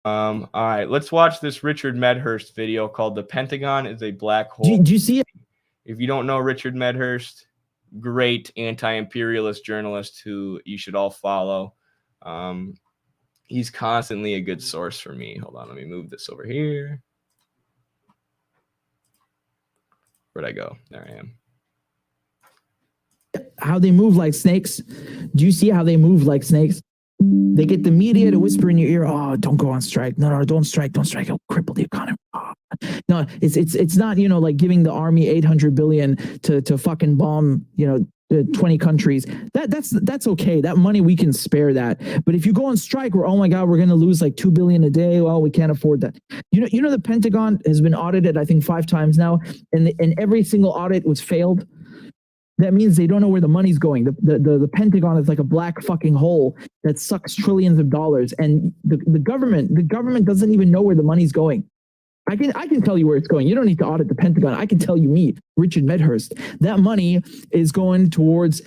All right, let's watch this Richard Medhurst video called "The Pentagon is a Black Hole." Do you see it? If you don't know Richard Medhurst, great anti-imperialist journalist who you should all follow. He's constantly a good source for me. Hold on, let me move this over here. Where'd I go? There I am. How they move like snakes. Do you see how they move like snakes? They get the media to whisper in your ear, "Oh, don't go on strike. No, don't strike. It'll cripple the economy." Oh. No, it's not, like giving the army 800 billion to fucking bomb, 20 countries. That's okay. That money, we can spare that. But if you go on strike, oh my God, we're going to lose like 2 billion a day. Well, we can't afford that. The Pentagon has been audited, I think 5 times now, and every single audit was failed. That means they don't know where the money's going. The Pentagon is like a black fucking hole that sucks trillions of dollars, and the government doesn't even know where the money's going. I can tell you where it's going. You don't need to audit the Pentagon. I can tell you, me, Richard Medhurst, that money is going towards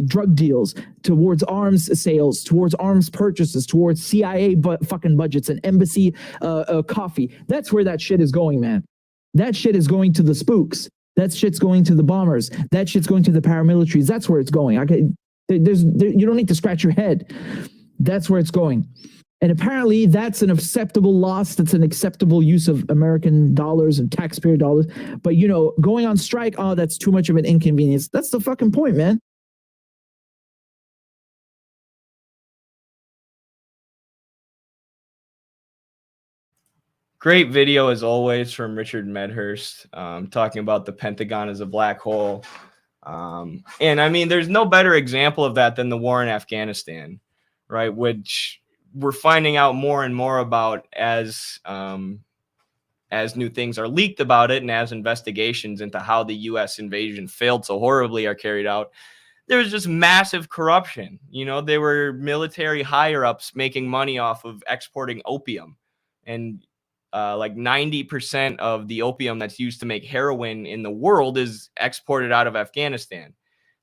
drug deals, towards arms sales, towards arms purchases, towards CIA fucking budgets and embassy coffee. That's where that shit is going, man. That shit is going to the spooks. That shit's going to the bombers. That shit's going to the paramilitaries. That's where it's going. You don't need to scratch your head. That's where it's going. And apparently that's an acceptable loss. That's an acceptable use of American dollars and taxpayer dollars. But, going on strike, oh, that's too much of an inconvenience. That's the fucking point, man. Great video as always from Richard Medhurst, talking about the Pentagon as a black hole. And I mean, there's no better example of that than the war in Afghanistan, right? Which we're finding out more and more about as new things are leaked about it, and as investigations into how the U.S. invasion failed so horribly are carried out. There was just massive corruption. There were military higher-ups making money off of exporting opium, and like 90% of the opium that's used to make heroin in the world is exported out of Afghanistan.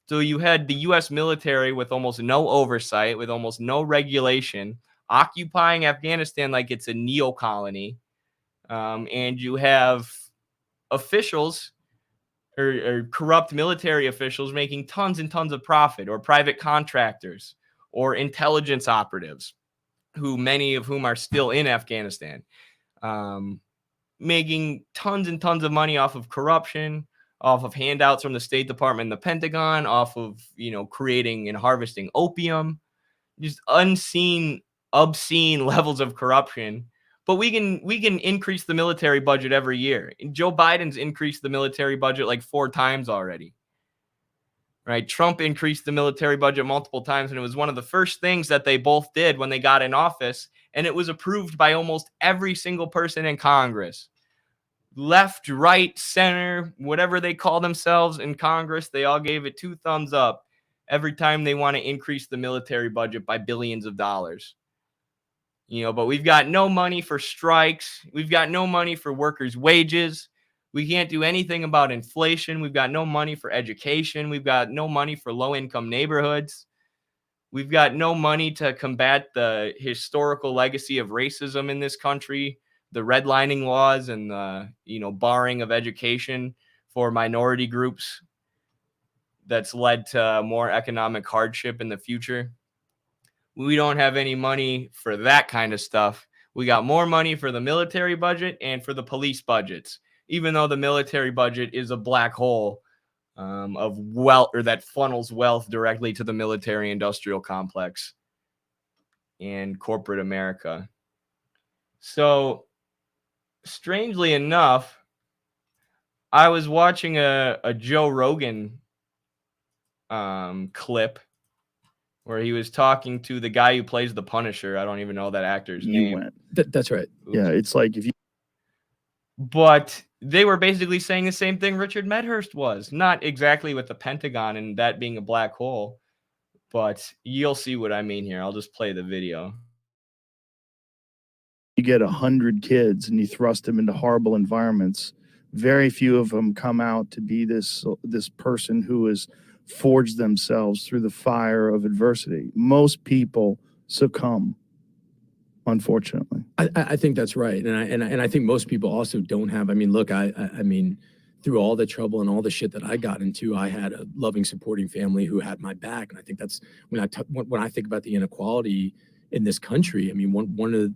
So you had the U.S. military with almost no oversight, with almost no regulation, occupying Afghanistan like it's a neo-colony. And you have officials or corrupt military officials making tons and tons of profit, or private contractors or intelligence operatives, many of whom are still in Afghanistan. Making tons and tons of money off of corruption, off of handouts from the State Department and the Pentagon, off of, creating and harvesting opium, just obscene levels of corruption. But we can increase the military budget every year. Joe Biden's increased the military budget like 4 times already. Right? Trump increased the military budget multiple times, and it was one of the first things that they both did when they got in office, and it was approved by almost every single person in Congress. Left, right, center, whatever they call themselves in Congress, they all gave it 2 thumbs up every time they want to increase the military budget by billions of dollars. But we've got no money for strikes. We've got no money for workers' wages. We can't do anything about inflation. We've got no money for education. We've got no money for low-income neighborhoods. We've got no money to combat the historical legacy of racism in this country, the redlining laws, and the, barring of education for minority groups that's led to more economic hardship in the future. We don't have any money for that kind of stuff. We got more money for the military budget and for the police budgets, even though the military budget is a black hole of wealth, or that funnels wealth directly to the military industrial complex and corporate America. So, strangely enough, I was watching a Joe Rogan clip where he was talking to the guy who plays the Punisher. I don't even know that actor's name. That's right. Oops. Yeah, it's like if you... But they were basically saying the same thing Richard Medhurst was. Not exactly with the Pentagon and that being a black hole, but you'll see what I mean here. I'll just play the video. You get 100 kids and you thrust them into horrible environments. Very few of them come out to be this person who has forged themselves through the fire of adversity. Most people succumb. unfortunately. I think that's right, and I think most people also don't have. I mean, look, I mean, through all the trouble and all the shit that I got into, I had a loving, supporting family who had my back, and I think that's when I think about the inequality in this country. I mean, one of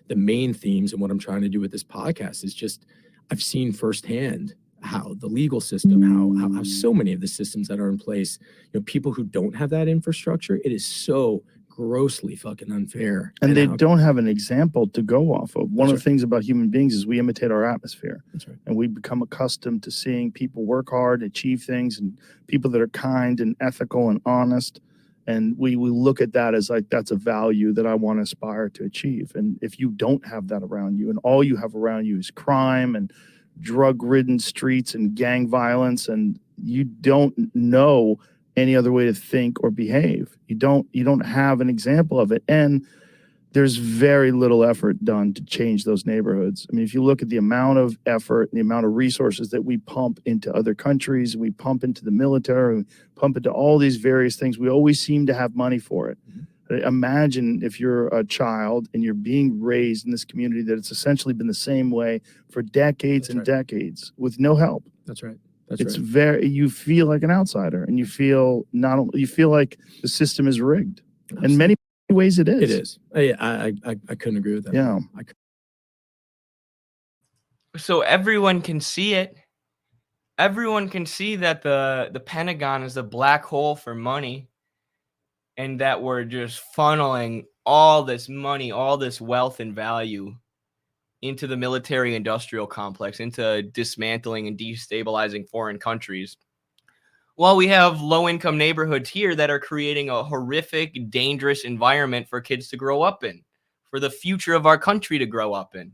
the main themes and what I'm trying to do with this podcast is just I've seen firsthand how the legal system, how so many of the systems that are in place, you know, people who don't have that infrastructure, it is so grossly fucking unfair. And they don't have an example to go off of. One of the things about human beings is we imitate our atmosphere. That's right. And we become accustomed to seeing people work hard, achieve things, and people that are kind and ethical and honest. And we look at that as like, that's a value that I want to aspire to achieve. And if you don't have that around you and all you have around you is crime and drug-ridden streets and gang violence, and you don't know any other way to think or behave. You don't have an example of it. And there's very little effort done to change those neighborhoods. I mean, if you look at the amount of effort and the amount of resources that we pump into other countries, we pump into the military, we pump into all these various things, we always seem to have money for it. Imagine if you're a child and you're being raised in this community that it's essentially been the same way for decades and decades with no help. That's right. It's very, you feel like an outsider, and you feel like the system is rigged. Absolutely. In many ways it is. It is. I couldn't agree with that. Yeah. So everyone can see it. Everyone can see that the Pentagon is a black hole for money, and that we're just funneling all this money, all this wealth and value into the military industrial complex, into dismantling and destabilizing foreign countries. While we have low income neighborhoods here that are creating a horrific, dangerous environment for kids to grow up in, for the future of our country to grow up in.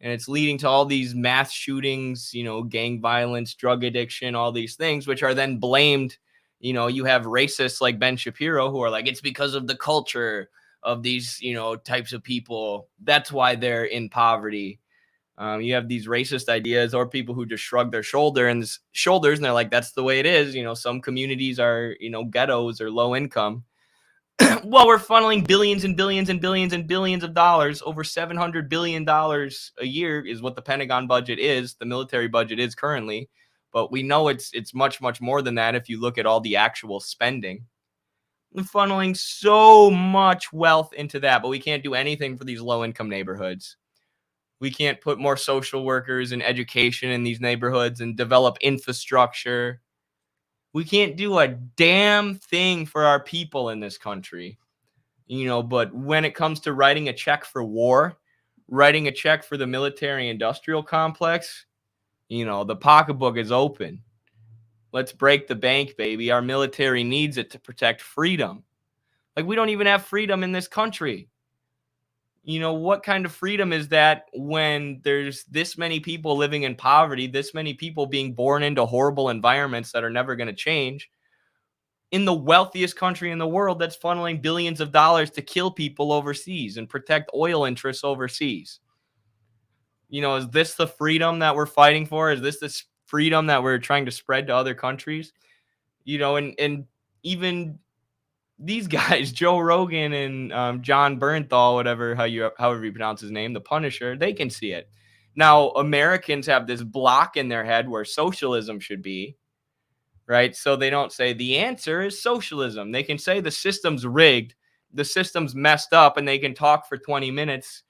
And it's leading to all these mass shootings, you know, gang violence, drug addiction, all these things, which are then blamed. You know, you have racists like Ben Shapiro who are like, it's because of the culture of these, you know, types of people. That's why they're in poverty. You have these racist ideas, or people who just shrug their shoulders and they're like, that's the way it is. You know, some communities are, you know, ghettos or low income. Well, we're funneling billions and billions and billions and billions of dollars, over $700 billion a year is what the Pentagon budget is. The military budget is currently, but we know it's much, much more than that if you look at all the actual spending. We're funneling so much wealth into that, but we can't do anything for these low-income neighborhoods. We can't put more social workers and education in these neighborhoods and develop infrastructure. We can't do a damn thing for our people in this country, you know, but when it comes to writing a check for war, writing a check for the military industrial complex, you know, the pocketbook is open. Let's break the bank, baby. Our military needs it to protect freedom. Like, we don't even have freedom in this country. You know, what kind of freedom is that when there's this many people living in poverty, this many people being born into horrible environments that are never going to change, in the wealthiest country in the world that's funneling billions of dollars to kill people overseas and protect oil interests overseas? You know, is this the freedom that we're fighting for? Is this freedom that we're trying to spread to other countries? You know, and even these guys, Joe Rogan and John Bernthal, however you pronounce his name, the Punisher, they can see it. Now, Americans have this block in their head where socialism should be, right? So they don't say the answer is socialism. They can say the system's rigged, the system's messed up, and they can talk for 20 minutes,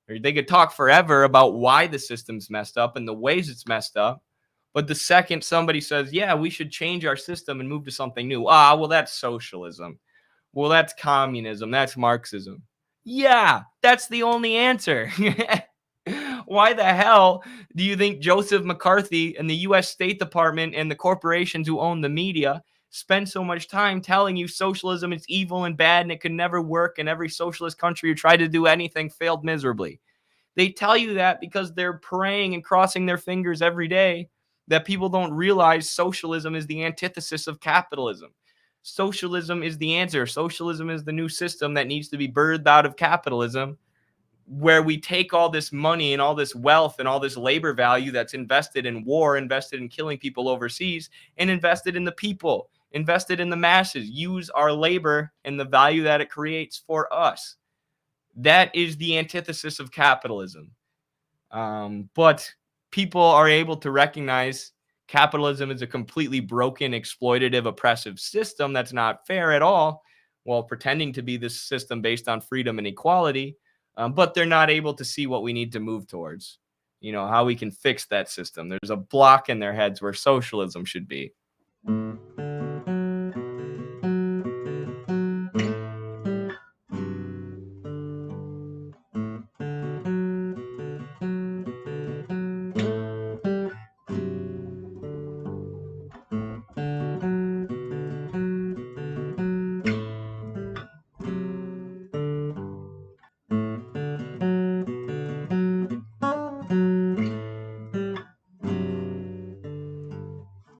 or they could talk forever about why the system's messed up and the ways it's messed up. But the second somebody says, yeah, we should change our system and move to something new, well, that's socialism. Well, that's communism. That's Marxism. Yeah, that's the only answer. Why the hell do you think Joseph McCarthy and the U.S. State Department and the corporations who own the media spend so much time telling you socialism is evil and bad and it could never work, and every socialist country who tried to do anything failed miserably? They tell you that because they're praying and crossing their fingers every day that people don't realize socialism is the antithesis of capitalism. Socialism is the answer. Socialism is the new system that needs to be birthed out of capitalism, where we take all this money and all this wealth and all this labor value that's invested in war, invested in killing people overseas, and invested in the people, invested in the masses. Use our labor and the value that it creates for us. That is the antithesis of capitalism. But people are able to recognize capitalism is a completely broken, exploitative, oppressive system that's not fair at all, while pretending to be this system based on freedom and equality. But they're not able to see what we need to move towards, how we can fix that system. There's a block in their heads where socialism should be.